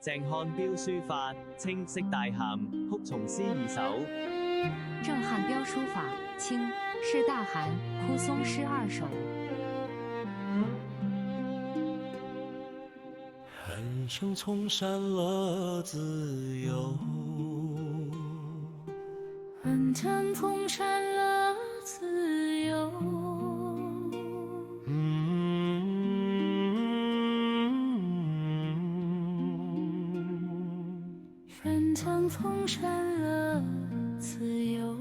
鄭漢標書法，清釋大涵，哭從詩二首。郑汉标书法，清释大涵，哭松诗二首。寒声从山乐自由，寒声从山乐自由。寒声从山乐自由。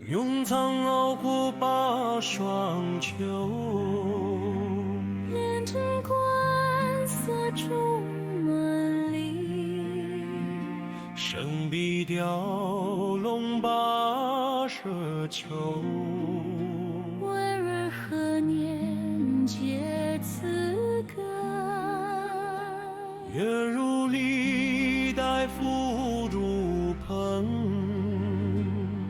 用苍熬过把霜秋，连枝观色竹门里，生碧雕龙把蛇囚。问儿何年结此根？月如历代复如蓬，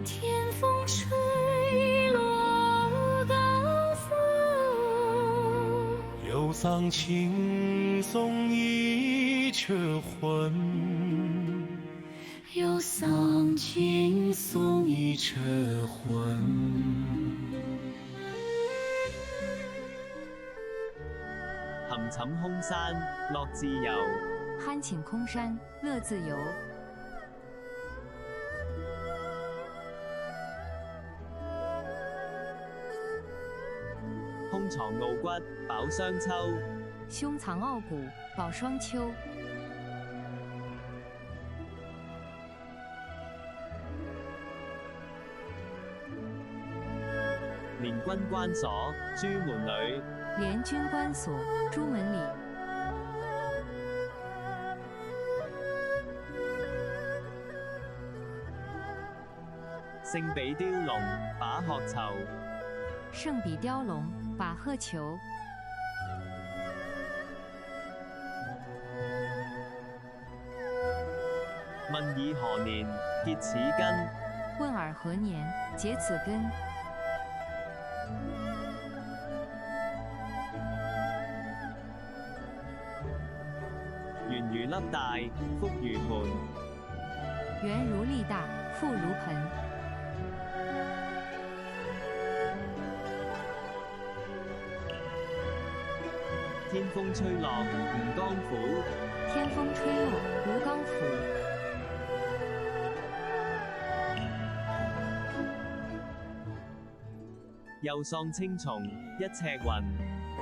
天风吹落高峰。又丧青松一阙魂，又丧青松一阙魂。含寢空山，樂自由。酣寝空山，乐自由。胸藏傲骨，飽霜秋。胸藏傲骨，饱霜秋。連軍關鎖，朱門裏。連軍關鎖，朱門裏。勝比雕龍，把鶴囚。勝比雕龍，把鶴囚。問爾何年，結此根？問爾何年，結此根？圓如粒大，腹如盤。圓如粒大，腹如盆。天風吹落，吳剛府。天風吹落，吳剛府。又喪青松，一尺雲。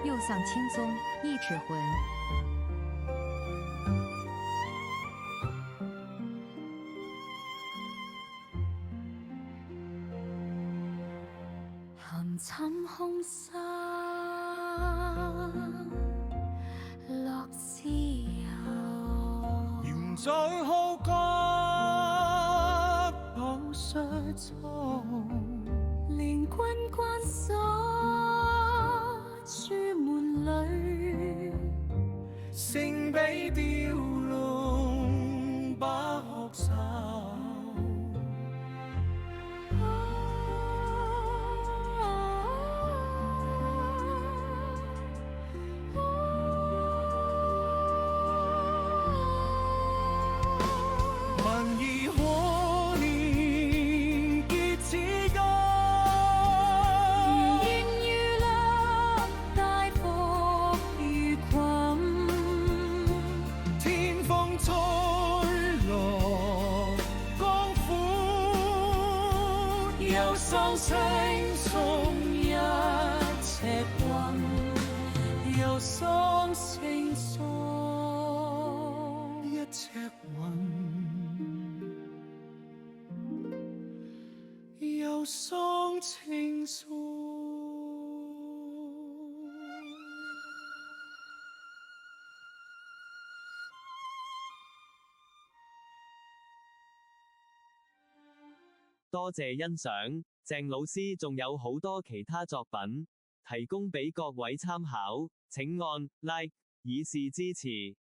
又喪青松，一尺魂。含寢空山，樂自由。現在好覺飽失蹤，連軍關鎖朱門裏，勝比雕龍把鶴囚。又喪青松一尺雲，又喪青松一尺雲，又喪青松。多謝欣賞，鄭老師仲有好多其他作品，提供俾各位參考，請按 Like 以示支持。